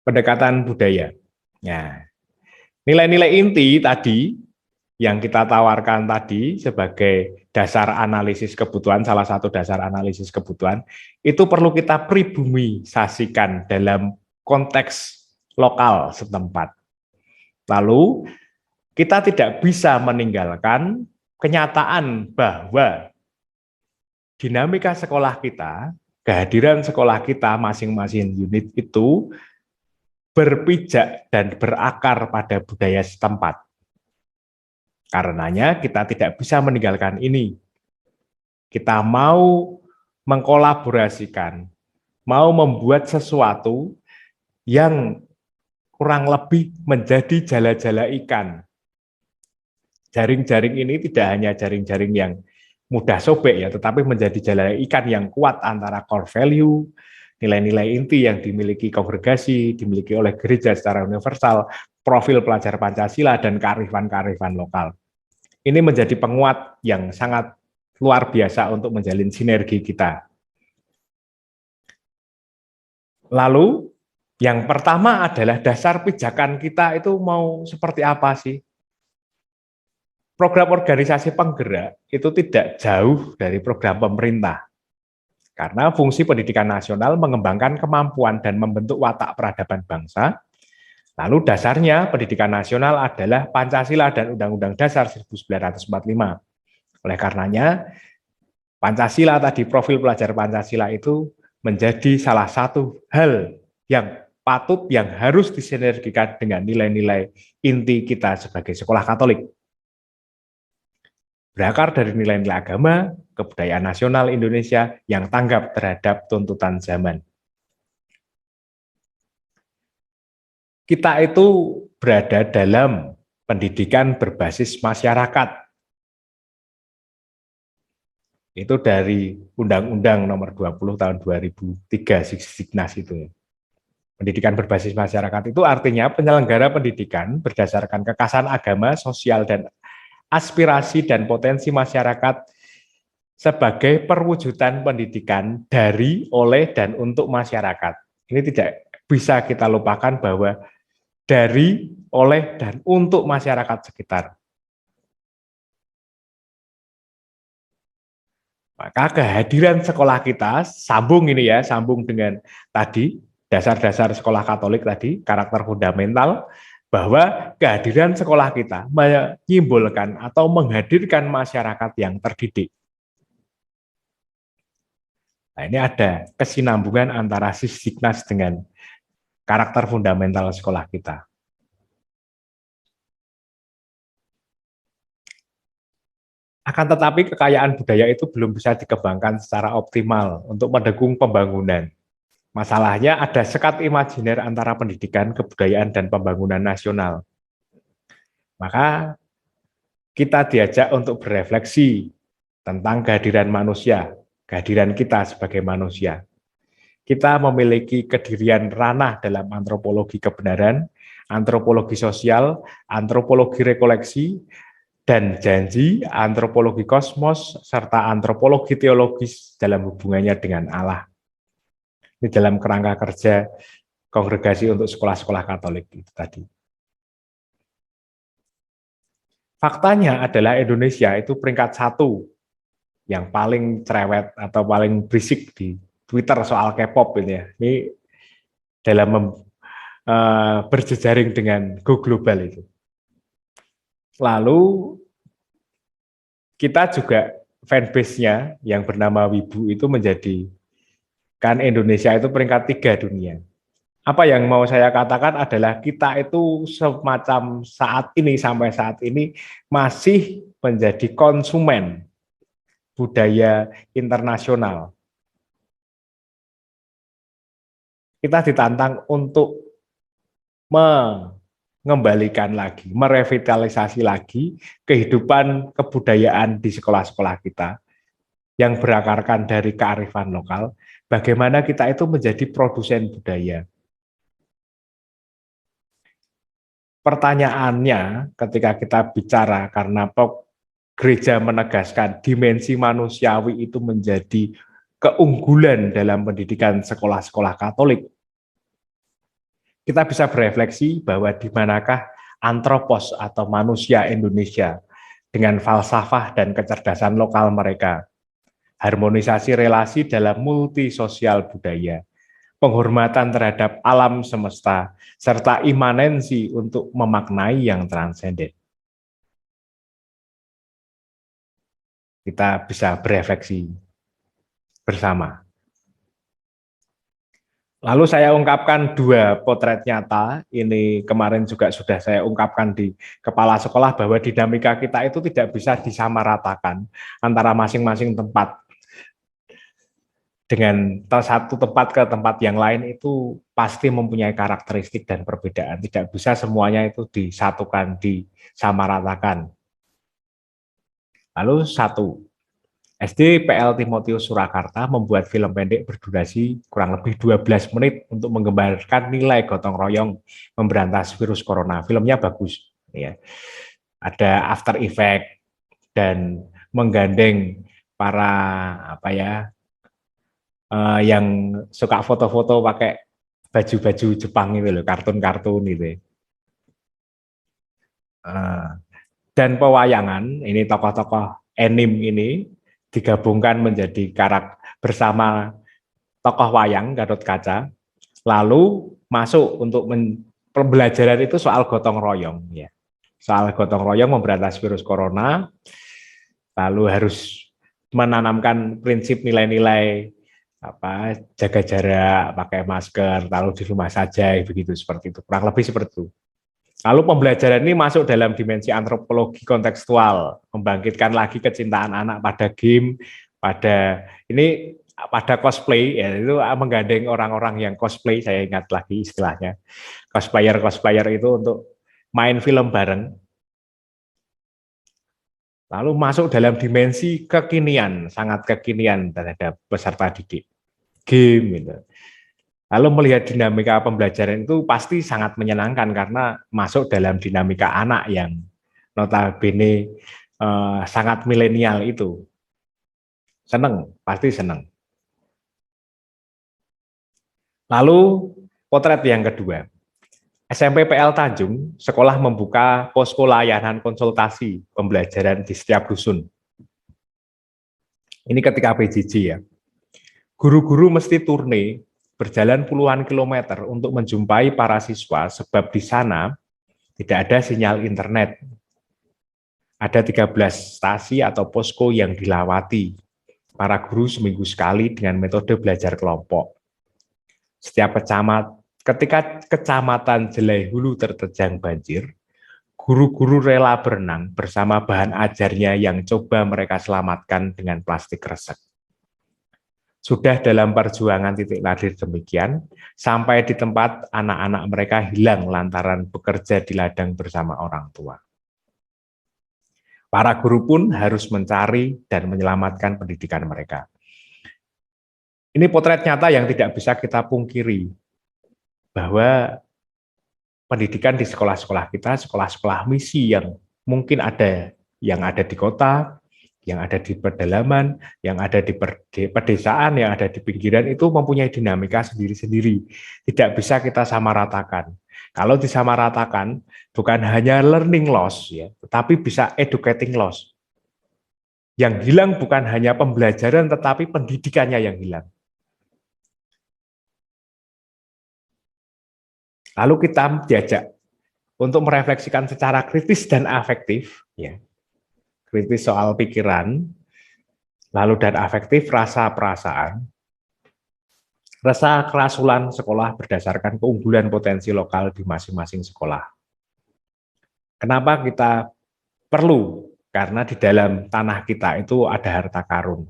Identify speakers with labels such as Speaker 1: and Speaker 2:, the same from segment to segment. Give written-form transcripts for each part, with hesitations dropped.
Speaker 1: pendekatan budaya. Nah, nilai-nilai inti tadi yang kita tawarkan tadi sebagai dasar analisis kebutuhan, salah satu dasar analisis kebutuhan, itu perlu kita pribumisasikan dalam konteks lokal setempat. Lalu, kita tidak bisa meninggalkan kenyataan bahwa dinamika sekolah kita, kehadiran sekolah kita masing-masing unit itu berpijak dan berakar pada budaya setempat. Karenanya kita tidak bisa meninggalkan ini. Kita mau mengkolaborasikan, mau membuat sesuatu yang kurang lebih menjadi jala-jala ikan. Jaring-jaring ini tidak hanya jaring-jaring yang mudah sobek ya, tetapi menjadi jala ikan yang kuat antara core value, nilai-nilai inti yang dimiliki kongregasi, dimiliki oleh gereja secara universal, profil pelajar Pancasila, dan kearifan-kearifan lokal. Ini menjadi penguat yang sangat luar biasa untuk menjalin sinergi kita. Lalu, yang pertama adalah dasar pijakan kita itu mau seperti apa sih? Program organisasi penggerak itu tidak jauh dari program pemerintah. Karena fungsi pendidikan nasional mengembangkan kemampuan dan membentuk watak peradaban bangsa. Lalu dasarnya pendidikan nasional adalah Pancasila dan Undang-Undang Dasar 1945. Oleh karenanya, Pancasila tadi, profil pelajar Pancasila itu menjadi salah satu hal yang patut, yang harus disinergikan dengan nilai-nilai inti kita sebagai sekolah Katolik. Berakar dari nilai-nilai agama, kebudayaan nasional Indonesia yang tanggap terhadap tuntutan zaman. Kita itu berada dalam pendidikan berbasis masyarakat. Itu dari Undang-Undang Nomor 20 Tahun 2003, Signas itu. Pendidikan berbasis masyarakat itu artinya penyelenggara pendidikan berdasarkan kekasan agama, sosial, dan aspirasi dan potensi masyarakat sebagai perwujudan pendidikan dari, oleh, dan untuk masyarakat. Ini tidak bisa kita lupakan bahwa dari, oleh, dan untuk masyarakat sekitar. Maka kehadiran sekolah kita, sambung ini ya, sambung dengan tadi, dasar-dasar sekolah Katolik tadi, karakter fundamental, bahwa kehadiran sekolah kita menyimbolkan atau menghadirkan masyarakat yang terdidik. Nah, ini ada kesinambungan antara Signas dengan karakter fundamental sekolah kita. Akan tetapi kekayaan budaya itu belum bisa dikembangkan secara optimal untuk mendukung pembangunan. Masalahnya ada sekat imajiner antara pendidikan, kebudayaan, dan pembangunan nasional. Maka kita diajak untuk berefleksi tentang kehadiran manusia, kehadiran kita sebagai manusia. Kita memiliki kedirian ranah dalam antropologi kebenaran, antropologi sosial, antropologi rekoleksi, dan janji, antropologi kosmos, serta antropologi teologis dalam hubungannya dengan Allah. Ini dalam kerangka kerja kongregasi untuk sekolah-sekolah Katolik itu tadi. Faktanya adalah Indonesia itu peringkat 1 yang paling cerewet atau paling berisik di Twitter soal K-pop ini ya. Ini dalam berjejaring dengan Go Global itu. Lalu kita juga fanbase-nya yang bernama Wibu itu menjadikan Indonesia itu peringkat 3 dunia. Apa yang mau saya katakan adalah kita itu semacam saat ini, sampai saat ini masih menjadi konsumen budaya internasional. Kita ditantang untuk mengembalikan lagi, merevitalisasi lagi kehidupan kebudayaan di sekolah-sekolah kita yang berakarkan dari kearifan lokal, bagaimana kita itu menjadi produsen budaya. Pertanyaannya ketika kita bicara, karena gereja menegaskan dimensi manusiawi itu menjadi keunggulan dalam pendidikan sekolah-sekolah Katolik, kita bisa berefleksi bahwa di manakah antropos atau manusia Indonesia dengan falsafah dan kecerdasan lokal mereka, harmonisasi relasi dalam multisosial budaya, penghormatan terhadap alam semesta, serta imanensi untuk memaknai yang transenden. Kita bisa berefleksi bersama. Lalu saya ungkapkan dua potret nyata, ini kemarin juga sudah saya ungkapkan di kepala sekolah bahwa dinamika kita itu tidak bisa disamaratakan antara masing-masing tempat. Dengan satu tempat ke tempat yang lain itu pasti mempunyai karakteristik dan perbedaan. Tidak bisa semuanya itu disatukan, disamaratakan. Lalu satu, SD PL Timotius Surakarta membuat film pendek berdurasi kurang lebih 12 menit untuk menggambarkan nilai gotong royong memberantas virus corona. Filmnya bagus, ya. Ada after effect dan menggandeng para yang suka foto-foto pakai baju-baju Jepang itu loh, kartun-kartun itu. Dan pewayangan, ini tokoh-tokoh anime ini digabungkan menjadi karakter bersama tokoh wayang Gatot Kaca, lalu masuk untuk pembelajaran itu soal gotong royong, ya. Soal gotong royong memberantas virus corona, lalu harus menanamkan prinsip nilai-nilai jaga jarak, pakai masker, lalu di rumah saja, begitu seperti itu, kurang lebih seperti itu. Lalu pembelajaran ini masuk dalam dimensi antropologi kontekstual, membangkitkan lagi kecintaan anak pada game, pada cosplay, ya, itu menggandeng orang-orang yang cosplay, saya ingat lagi istilahnya, cosplayer itu untuk main film bareng. Lalu masuk dalam dimensi kekinian, sangat kekinian terhadap peserta didik, game gitu. Lalu melihat dinamika pembelajaran itu pasti sangat menyenangkan karena masuk dalam dinamika anak yang notabene sangat milenial itu. Seneng, pasti seneng. Lalu potret yang kedua. SMP PL Tanjung, sekolah membuka posko layanan konsultasi pembelajaran di setiap dusun. Ini ketika PJJ ya. Guru-guru mesti turne berjalan puluhan kilometer untuk menjumpai para siswa sebab di sana tidak ada sinyal internet. Ada 13 stasi atau posko yang dilawati para guru seminggu sekali dengan metode belajar kelompok. Ketika kecamatan Jelai Hulu terterjang banjir, guru-guru rela berenang bersama bahan ajarnya yang coba mereka selamatkan dengan plastik resek. Sudah dalam perjuangan titik nadir demikian, sampai di tempat anak-anak mereka hilang lantaran bekerja di ladang bersama orang tua. Para guru pun harus mencari dan menyelamatkan pendidikan mereka. Ini potret nyata yang tidak bisa kita pungkiri, bahwa pendidikan di sekolah-sekolah kita, sekolah-sekolah misi yang mungkin ada yang ada di kota, yang ada di pedalaman, yang ada di pedesaan, yang ada di pinggiran, itu mempunyai dinamika sendiri-sendiri. Tidak bisa kita samaratakan. Kalau disamaratakan, bukan hanya learning loss, ya, tetapi bisa educating loss. Yang hilang bukan hanya pembelajaran, tetapi pendidikannya yang hilang. Lalu kita diajak untuk merefleksikan secara kritis dan afektif, ya, kritis soal pikiran, lalu dan afektif rasa perasaan, rasa kerasulan sekolah berdasarkan keunggulan potensi lokal di masing-masing sekolah. Kenapa kita perlu? Karena di dalam tanah kita itu ada harta karun.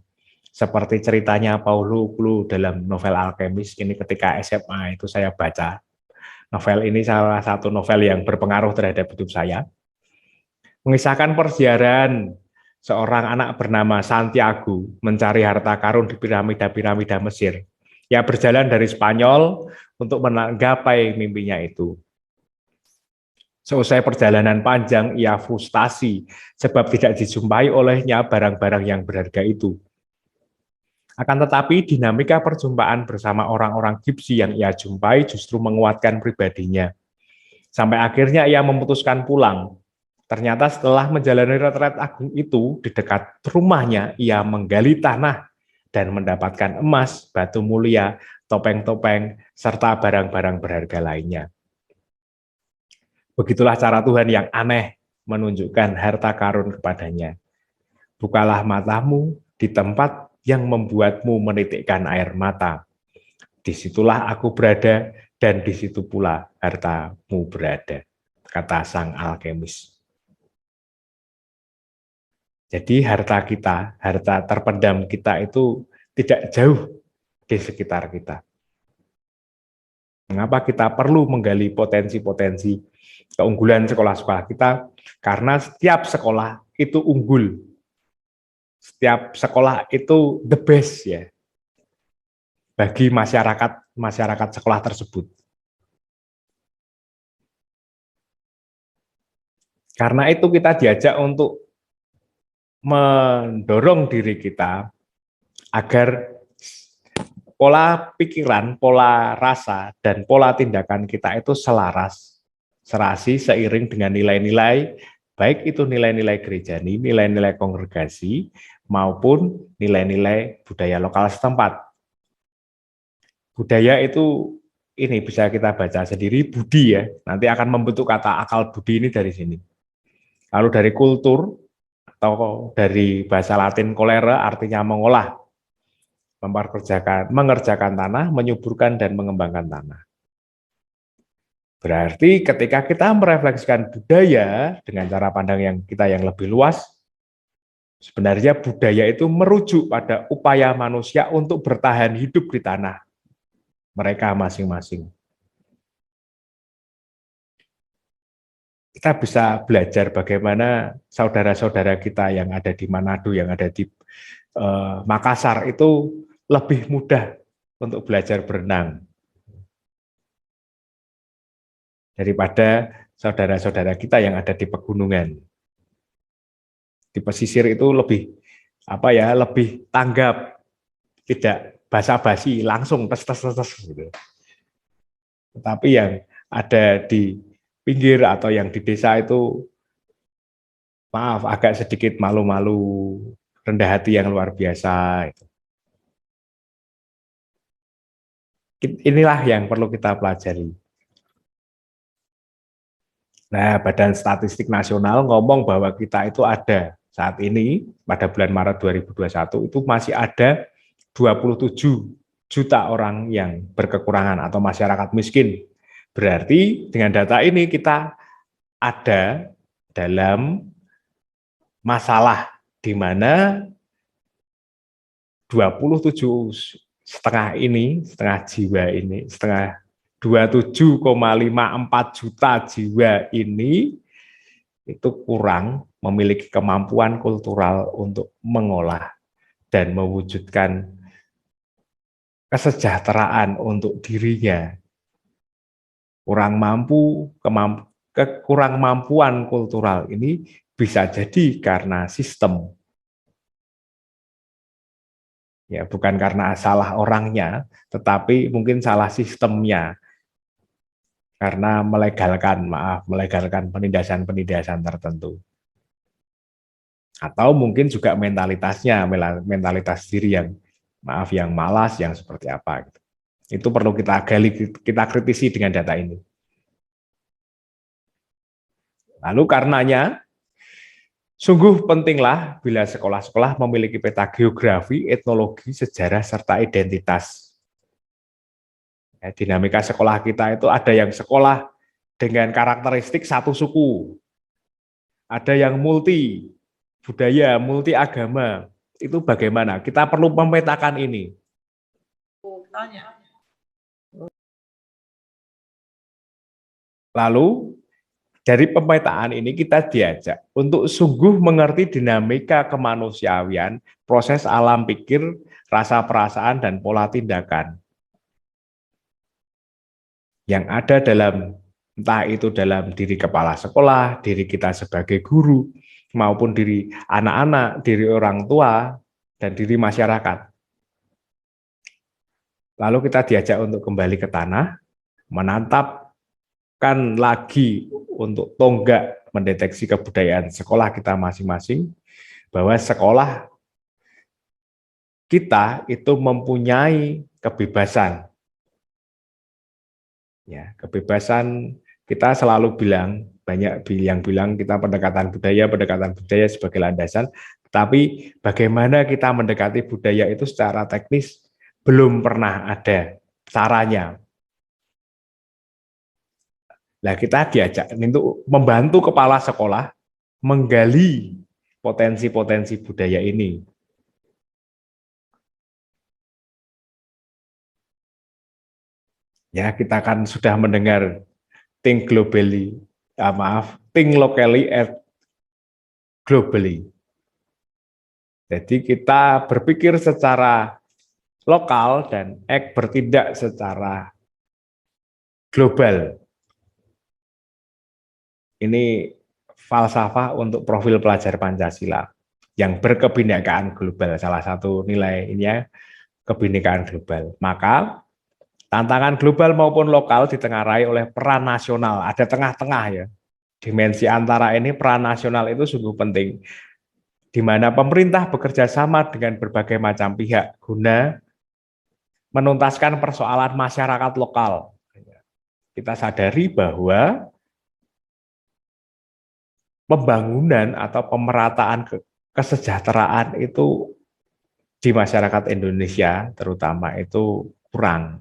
Speaker 1: Seperti ceritanya Paulo Coelho dalam novel Alkemis, ini ketika SMA itu saya baca. Novel ini salah satu novel yang berpengaruh terhadap hidup saya. Mengisahkan perjalanan seorang anak bernama Santiago mencari harta karun di piramida-piramida Mesir. Ia berjalan dari Spanyol untuk menggapai mimpinya itu. Selesai perjalanan panjang, ia frustasi sebab tidak dijumpai olehnya barang-barang yang berharga itu. Akan tetapi dinamika perjumpaan bersama orang-orang Gipsi yang ia jumpai justru menguatkan pribadinya. Sampai akhirnya ia memutuskan pulang. Ternyata setelah menjalani retret agung itu, di dekat rumahnya ia menggali tanah dan mendapatkan emas, batu mulia, topeng-topeng, serta barang-barang berharga lainnya. Begitulah cara Tuhan yang aneh menunjukkan harta karun kepadanya. Bukalah matamu di tempat yang membuatmu menitikkan air mata. Disitulah aku berada, dan di situ pula hartamu berada, kata sang alkemis. Jadi harta kita, harta terpendam kita itu tidak jauh di sekitar kita. Mengapa kita perlu menggali potensi-potensi keunggulan sekolah-sekolah kita? Karena setiap sekolah itu unggul. Setiap sekolah itu the best ya bagi masyarakat sekolah tersebut. Karena itu kita diajak untuk mendorong diri kita agar pola pikiran, pola rasa, dan pola tindakan kita itu serasi seiring dengan nilai-nilai, baik itu nilai-nilai gerejani, nilai-nilai kongregasi, maupun nilai-nilai budaya lokal setempat. Budaya itu ini bisa kita baca sendiri, budi ya, nanti akan membentuk kata akal budi ini dari sini. Lalu dari kultur, atau dari bahasa Latin kolere artinya mengolah, mengerjakan tanah, menyuburkan dan mengembangkan tanah. Berarti ketika kita merefleksikan budaya dengan cara pandang yang lebih luas, sebenarnya budaya itu merujuk pada upaya manusia untuk bertahan hidup di tanah mereka masing-masing. Kita bisa belajar bagaimana saudara-saudara kita yang ada di Manado, yang ada di Makassar itu lebih mudah untuk belajar berenang daripada saudara-saudara kita yang ada di pegunungan. Di pesisir itu lebih lebih tanggap, tidak basa-basi, langsung tes gitu. Tetapi yang ada di pinggir atau yang di desa itu maaf agak sedikit malu-malu, rendah hati yang luar biasa. Inilah yang perlu kita pelajari. Nah, Badan Statistik Nasional ngomong bahwa kita itu ada saat ini pada bulan Maret 2021 itu masih ada 27 juta orang yang berkekurangan atau masyarakat miskin. Berarti dengan data ini kita ada dalam masalah di mana 27,5 jiwa ini, 27,54 juta jiwa ini itu kurang memiliki kemampuan kultural untuk mengolah dan mewujudkan kesejahteraan untuk dirinya. Kurang mampuan kultural ini bisa jadi karena sistem. Ya, bukan karena salah orangnya, tetapi mungkin salah sistemnya. Karena melegalkan penindasan-penindasan tertentu. Atau mungkin juga mentalitas diri yang malas, yang seperti apa. Gitu. Itu perlu kita gali, kita kritisi dengan data ini. Lalu karenanya, sungguh pentinglah bila sekolah-sekolah memiliki peta geografi, etnologi, sejarah, serta identitas. Dinamika sekolah kita itu ada yang sekolah dengan karakteristik satu suku, ada yang multi budaya, multi agama. Itu bagaimana? Kita perlu memetakan ini. Lalu dari pemetaan ini kita diajak untuk sungguh mengerti dinamika kemanusiawian, proses alam pikir, rasa perasaan, dan pola tindakan yang ada dalam, entah itu dalam diri kepala sekolah, diri kita sebagai guru, maupun diri anak-anak, diri orang tua, dan diri masyarakat. Lalu kita diajak untuk kembali ke tanah, menatapkan lagi untuk tonggak mendeteksi kebudayaan sekolah kita masing-masing, bahwa sekolah kita itu mempunyai kebebasan. Ya, kebebasan kita selalu bilang, banyak yang bilang kita pendekatan budaya sebagai landasan, tapi bagaimana kita mendekati budaya itu secara teknis belum pernah ada caranya. Nah, kita diajak untuk membantu kepala sekolah menggali potensi-potensi budaya ini. Ya, kita kan sudah mendengar think globally, think locally and globally. Jadi kita berpikir secara lokal dan bertindak secara global. Ini falsafah untuk profil pelajar Pancasila yang berkebinekaan global. Salah satu nilainya kebinekaan global. Maka tantangan global maupun lokal ditengarai oleh peran nasional. Ada tengah-tengah ya. Dimensi antara ini peran nasional itu sungguh penting, di mana pemerintah bekerja sama dengan berbagai macam pihak guna menuntaskan persoalan masyarakat lokal. Kita sadari bahwa pembangunan atau pemerataan kesejahteraan itu di masyarakat Indonesia terutama itu kurang.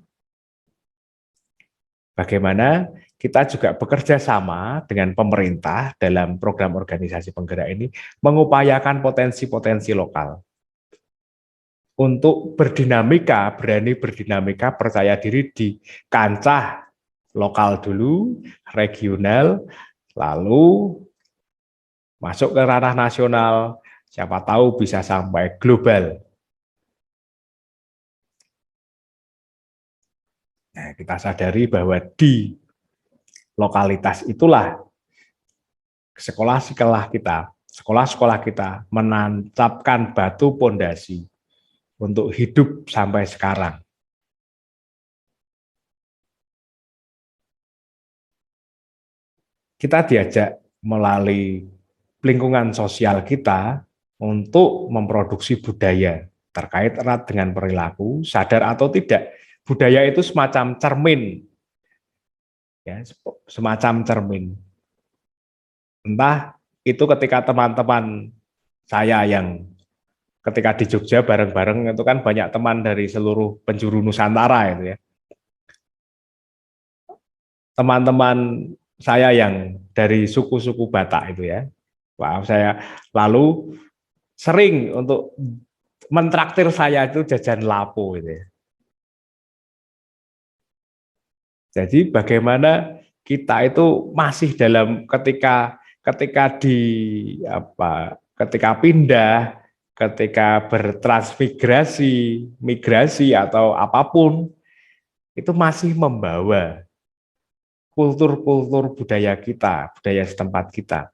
Speaker 1: Bagaimana kita juga bekerja sama dengan pemerintah dalam program organisasi penggerak ini mengupayakan potensi-potensi lokal untuk berdinamika, berani berdinamika, percaya diri di kancah lokal dulu, regional, lalu masuk ke ranah nasional, siapa tahu bisa sampai global. Nah, kita sadari bahwa di lokalitas itulah sekolah-sekolah kita menancapkan batu pondasi untuk hidup sampai sekarang. Kita diajak melalui lingkungan sosial kita untuk memproduksi budaya terkait erat dengan perilaku, sadar atau tidak. Budaya itu semacam cermin, ya, semacam cermin. Entah itu ketika teman-teman saya yang ketika di Jogja bareng-bareng itu kan banyak teman dari seluruh penjuru Nusantara itu ya. Teman-teman saya yang dari suku-suku Batak itu ya. Maaf saya lalu sering untuk mentraktir saya itu jajan lapo gitu ya. Jadi bagaimana kita itu masih dalam ketika ketika pindah, ketika bertransmigrasi, migrasi atau apapun itu masih membawa kultur-kultur budaya kita, budaya setempat kita.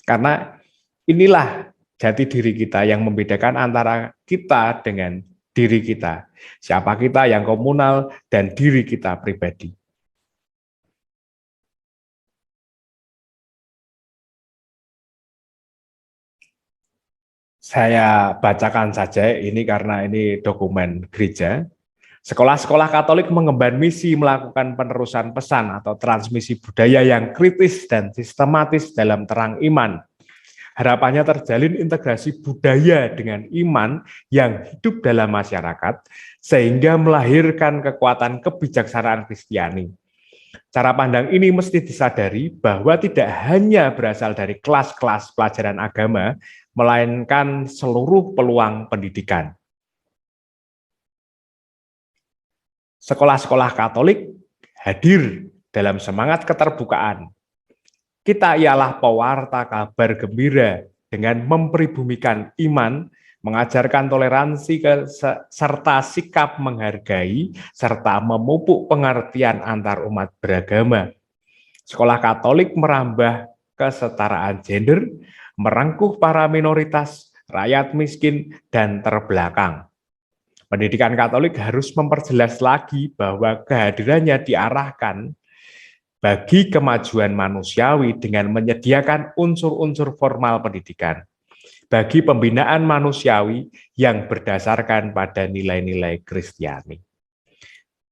Speaker 1: Karena inilah jati diri kita yang membedakan antara kita dengan diri kita. Siapa kita yang komunal dan diri kita pribadi. Saya bacakan saja ini karena ini dokumen gereja. Sekolah-sekolah Katolik mengemban misi melakukan penerusan pesan atau transmisi budaya yang kritis dan sistematis dalam terang iman. Harapannya terjalin integrasi budaya dengan iman yang hidup dalam masyarakat sehingga melahirkan kekuatan kebijaksanaan Kristiani. Cara pandang ini mesti disadari bahwa tidak hanya berasal dari kelas-kelas pelajaran agama, melainkan seluruh peluang pendidikan. Sekolah-sekolah Katolik hadir dalam semangat keterbukaan. Kita ialah pewarta kabar gembira dengan mempribumikan iman, mengajarkan toleransi serta sikap menghargai, serta memupuk pengertian antar umat beragama. Sekolah Katolik merambah kesetaraan gender, merangkuh para minoritas, rakyat miskin, dan terbelakang. Pendidikan Katolik harus memperjelas lagi bahwa kehadirannya diarahkan bagi kemajuan manusiawi dengan menyediakan unsur-unsur formal pendidikan bagi pembinaan manusiawi yang berdasarkan pada nilai-nilai Kristiani.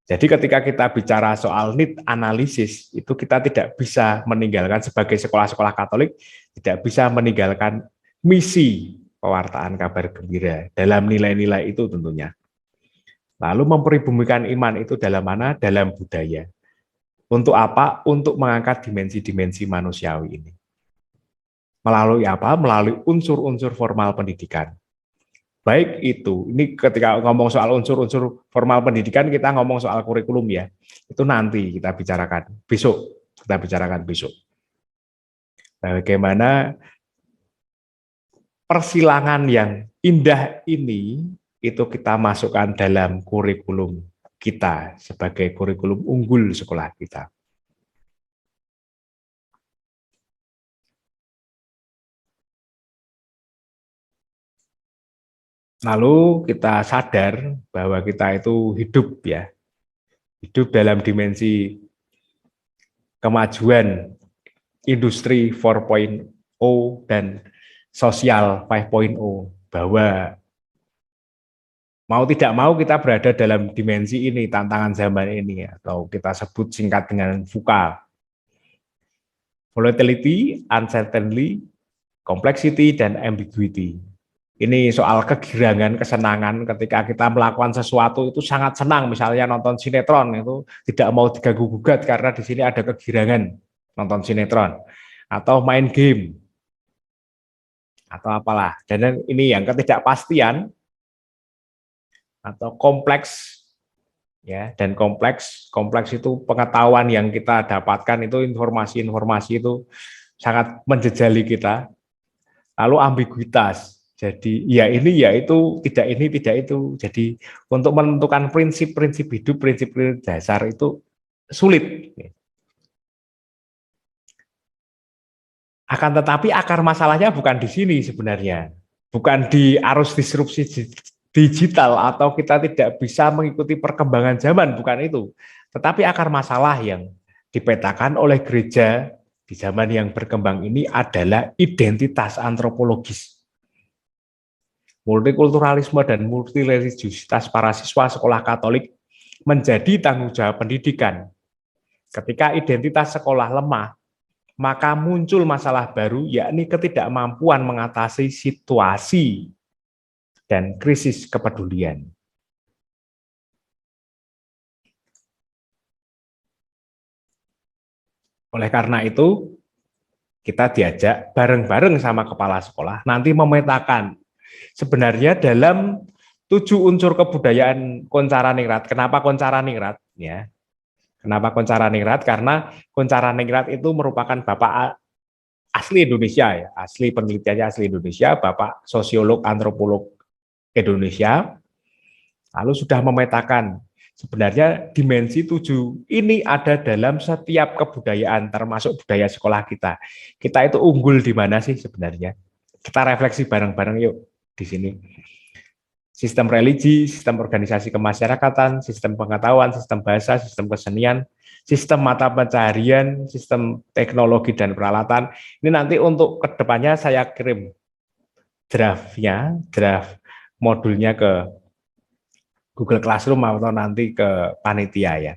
Speaker 1: Jadi ketika kita bicara soal need analisis, itu kita tidak bisa meninggalkan sebagai sekolah-sekolah Katolik, tidak bisa meninggalkan misi pewartaan kabar gembira dalam nilai-nilai itu tentunya. Lalu mempribumikan iman itu dalam mana? Dalam budaya. Untuk apa? Untuk mengangkat dimensi-dimensi manusiawi ini. Melalui apa? Melalui unsur-unsur formal pendidikan. Baik itu, ini ketika ngomong soal unsur-unsur formal pendidikan, kita ngomong soal kurikulum ya. Itu nanti kita bicarakan besok. Kita bicarakan besok. Bagaimana persilangan yang indah ini itu kita masukkan dalam kurikulum kita sebagai kurikulum unggul sekolah kita. Lalu kita sadar bahwa kita itu hidup ya, hidup dalam dimensi kemajuan industri 4.0 dan sosial 5.0, bahwa mau tidak mau kita berada dalam dimensi ini, tantangan zaman ini, atau kita sebut singkat dengan VUCA. Volatility, uncertainty, complexity, dan ambiguity. Ini soal kegirangan, kesenangan ketika kita melakukan sesuatu itu sangat senang, misalnya nonton sinetron itu tidak mau diganggu-gugat karena di sini ada kegirangan nonton sinetron, atau main game, atau apalah. Dan ini yang ketidakpastian atau kompleks ya, dan kompleks itu pengetahuan yang kita dapatkan itu informasi-informasi itu sangat menjejali kita. Lalu ambiguitas, jadi ya ini ya itu, tidak ini tidak itu. Jadi untuk menentukan prinsip-prinsip hidup, prinsip-prinsip dasar itu sulit. Akan tetapi akar masalahnya bukan di sini sebenarnya, bukan di arus disrupsi digital atau kita tidak bisa mengikuti perkembangan zaman, bukan itu. Tetapi akar masalah yang dipetakan oleh gereja di zaman yang berkembang ini adalah identitas antropologis. Multikulturalisme dan multireligiositas para siswa sekolah Katolik menjadi tanggung jawab pendidikan. Ketika identitas sekolah lemah, maka muncul masalah baru, yakni ketidakmampuan mengatasi situasi dan krisis kepedulian. Oleh karena itu, kita diajak bareng-bareng sama kepala sekolah nanti memetakan sebenarnya dalam 7 unsur kebudayaan Koncaraningrat. Kenapa Koncaraningrat? Ya, kenapa Koncaraningrat? Karena Koncaraningrat itu merupakan bapak asli Indonesia ya, asli penelitiannya asli Indonesia, bapak sosiolog antropolog Indonesia, lalu sudah memetakan sebenarnya dimensi 7 ini ada dalam setiap kebudayaan, termasuk budaya sekolah kita. Kita itu unggul di mana sih sebenarnya? Kita refleksi bareng-bareng yuk di sini. Sistem religi, sistem organisasi kemasyarakatan, sistem pengetahuan, sistem bahasa, sistem kesenian, sistem mata pencaharian, sistem teknologi dan peralatan. Ini nanti untuk kedepannya saya kirim draft modulnya ke Google Classroom atau nanti ke panitia ya,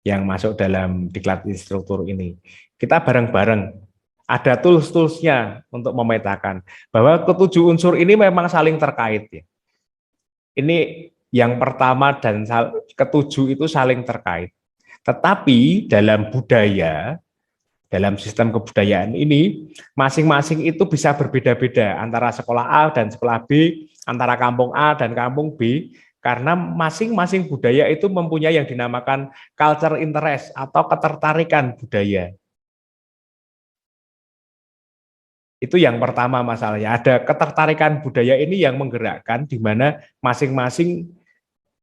Speaker 1: yang masuk dalam diklat instruktur ini. Kita bareng-bareng, ada tools-toolsnya untuk memetakan bahwa ketujuh unsur ini memang saling terkait ya. Ini yang pertama dan ketujuh itu saling terkait. Tetapi dalam budaya, dalam sistem kebudayaan ini, masing-masing itu bisa berbeda-beda antara sekolah A dan sekolah B, antara kampung A dan kampung B, karena masing-masing budaya itu mempunyai yang dinamakan culture interest atau ketertarikan budaya. Itu yang pertama masalahnya, ada ketertarikan budaya ini yang menggerakkan di mana masing-masing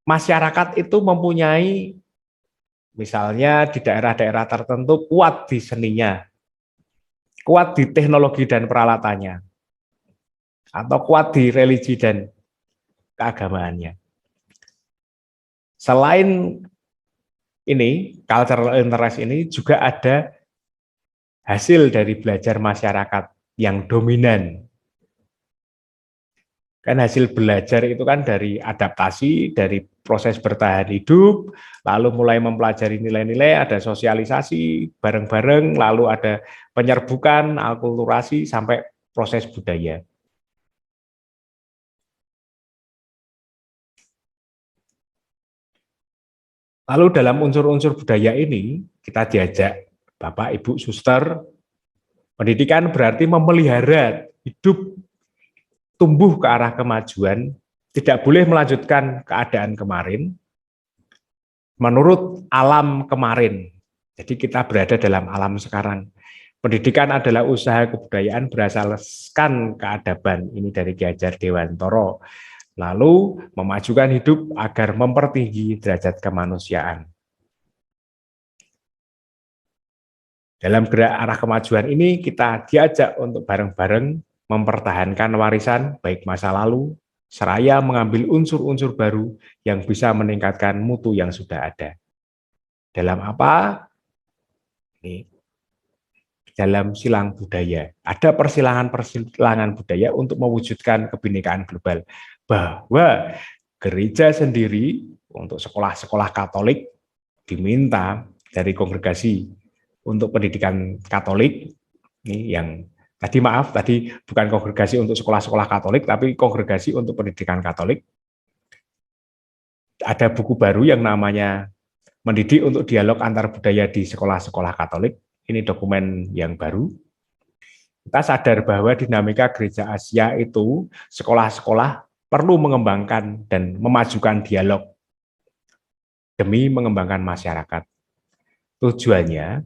Speaker 1: masyarakat itu mempunyai, misalnya di daerah-daerah tertentu kuat di seninya, kuat di teknologi dan peralatannya, atau kuat di religi dan keagamaannya. Selain ini, cultural interest ini juga ada hasil dari belajar masyarakat yang dominan. Kan hasil belajar itu kan dari adaptasi, dari proses bertahan hidup, lalu mulai mempelajari nilai-nilai, ada sosialisasi bareng-bareng, lalu ada penyerbukan, akulturasi, sampai proses budaya. Lalu dalam unsur-unsur budaya ini, kita diajak, Bapak, Ibu, Suster, pendidikan berarti memelihara hidup tumbuh ke arah kemajuan, tidak boleh melanjutkan keadaan kemarin, menurut alam kemarin. Jadi kita berada dalam alam sekarang. Pendidikan adalah usaha kebudayaan berasaskan keadaban. Ini dari Ki Hajar Dewantara. Lalu memajukan hidup agar mempertinggi derajat kemanusiaan. Dalam gerak arah kemajuan ini kita diajak untuk bareng-bareng mempertahankan warisan baik masa lalu, seraya mengambil unsur-unsur baru yang bisa meningkatkan mutu yang sudah ada. Dalam apa? Ini, dalam silang budaya. Ada persilangan budaya untuk mewujudkan kebinekaan global. Bahwa gereja sendiri untuk sekolah-sekolah Katolik diminta dari kongregasi untuk pendidikan Katolik, ini yang tadi bukan kongregasi untuk sekolah-sekolah Katolik, tapi kongregasi untuk pendidikan Katolik. Ada buku baru yang namanya Mendidik untuk Dialog Antar Budaya di Sekolah-Sekolah Katolik. Ini dokumen yang baru. Kita sadar bahwa dinamika gereja Asia itu sekolah-sekolah perlu mengembangkan dan memajukan dialog demi mengembangkan masyarakat. Tujuannya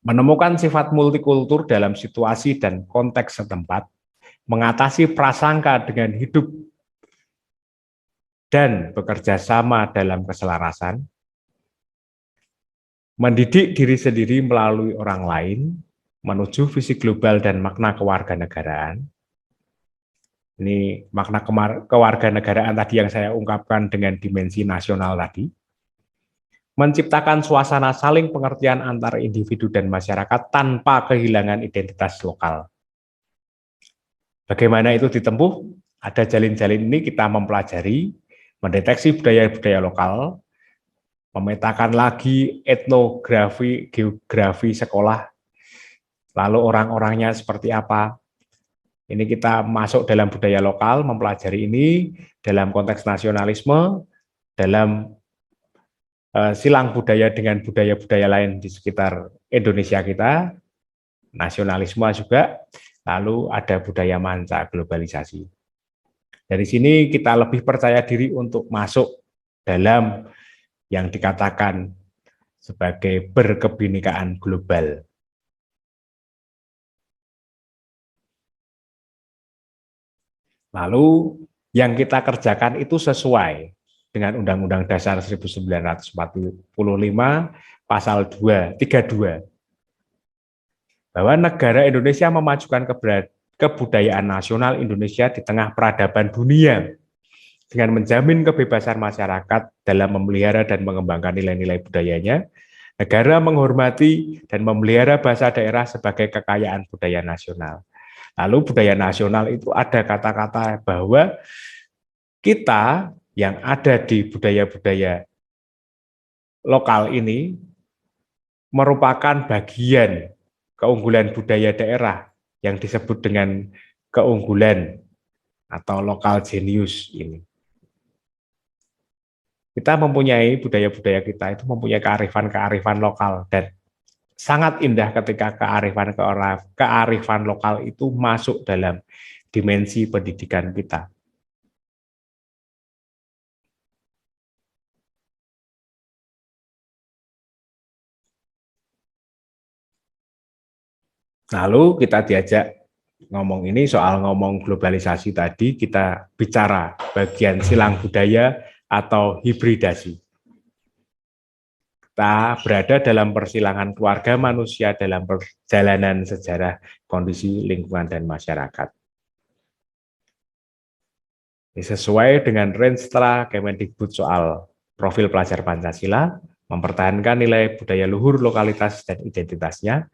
Speaker 1: menemukan sifat multikultur dalam situasi dan konteks setempat, mengatasi prasangka dengan hidup dan bekerja sama dalam keselarasan, mendidik diri sendiri melalui orang lain, menuju visi global dan makna kewarganegaraan. Ini makna kewarganegaraan tadi yang saya ungkapkan dengan dimensi nasional tadi. Menciptakan suasana saling pengertian antar individu dan masyarakat tanpa kehilangan identitas lokal. Bagaimana itu ditempuh? Ada jalin-jalin ini kita mempelajari, mendeteksi budaya-budaya lokal, memetakan lagi etnografi, geografi sekolah, lalu orang-orangnya seperti apa. Ini kita masuk dalam budaya lokal, mempelajari ini dalam konteks nasionalisme, dalam silang budaya dengan budaya-budaya lain di sekitar Indonesia kita, nasionalisme juga, lalu ada budaya manca globalisasi. Dari sini kita lebih percaya diri untuk masuk dalam yang dikatakan sebagai berkebinekaan global. Lalu yang kita kerjakan itu sesuai dengan Undang-Undang Dasar 1945 Pasal 32, bahwa negara Indonesia memajukan kebudayaan nasional Indonesia di tengah peradaban dunia dengan menjamin kebebasan masyarakat dalam memelihara dan mengembangkan nilai-nilai budayanya. Negara menghormati dan memelihara bahasa daerah sebagai kekayaan budaya nasional. Lalu budaya nasional itu ada kata-kata bahwa kita yang ada di budaya-budaya lokal ini merupakan bagian keunggulan budaya daerah yang disebut dengan keunggulan atau lokal genius ini. Kita mempunyai budaya-budaya kita itu mempunyai kearifan-kearifan lokal dan sangat indah ketika kearifan lokal itu masuk dalam dimensi pendidikan kita. Lalu kita diajak ngomong ini soal ngomong globalisasi tadi, kita bicara bagian silang budaya atau hibridasi. Kita berada dalam persilangan keluarga manusia dalam perjalanan sejarah kondisi lingkungan dan masyarakat. Ini sesuai dengan range setelah Kemendikbud soal profil pelajar Pancasila, mempertahankan nilai budaya luhur lokalitas dan identitasnya,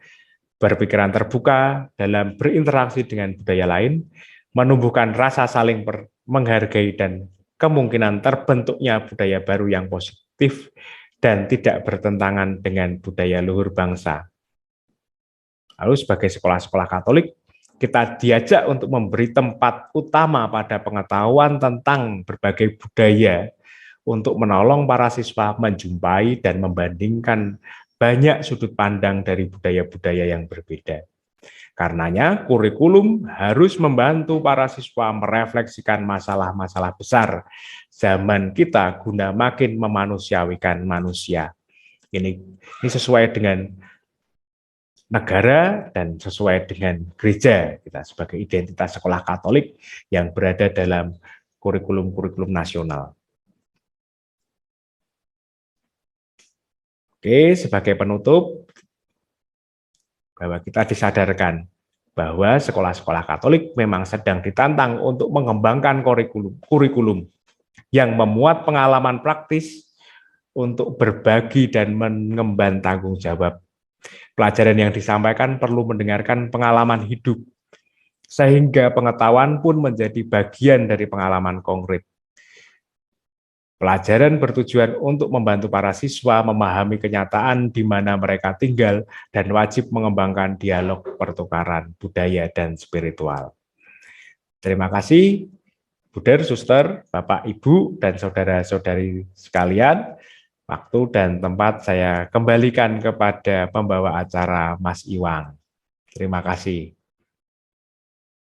Speaker 1: berpikiran terbuka dalam berinteraksi dengan budaya lain, menumbuhkan rasa saling menghargai dan kemungkinan terbentuknya budaya baru yang positif dan tidak bertentangan dengan budaya luhur bangsa. Lalu sebagai sekolah-sekolah Katolik, kita diajak untuk memberi tempat utama pada pengetahuan tentang berbagai budaya untuk menolong para siswa menjumpai dan membandingkan banyak sudut pandang dari budaya-budaya yang berbeda. Karenanya, kurikulum harus membantu para siswa merefleksikan masalah-masalah besar zaman kita guna makin memanusiawikan manusia. Ini sesuai dengan negara dan sesuai dengan gereja kita sebagai identitas sekolah Katolik yang berada dalam kurikulum-kurikulum nasional. Oke, sebagai penutup, bahwa kita disadarkan bahwa sekolah-sekolah Katolik memang sedang ditantang untuk mengembangkan kurikulum yang memuat pengalaman praktis untuk berbagi dan mengemban tanggung jawab. Pelajaran yang disampaikan perlu mendengarkan pengalaman hidup, sehingga pengetahuan pun menjadi bagian dari pengalaman konkret. Pelajaran bertujuan untuk membantu para siswa memahami kenyataan di mana mereka tinggal dan wajib mengembangkan dialog pertukaran budaya dan spiritual. Terima kasih, Buder, Suster, Bapak, Ibu, dan saudara-saudari sekalian. Waktu dan tempat saya kembalikan kepada pembawa acara Mas Iwang. Terima kasih.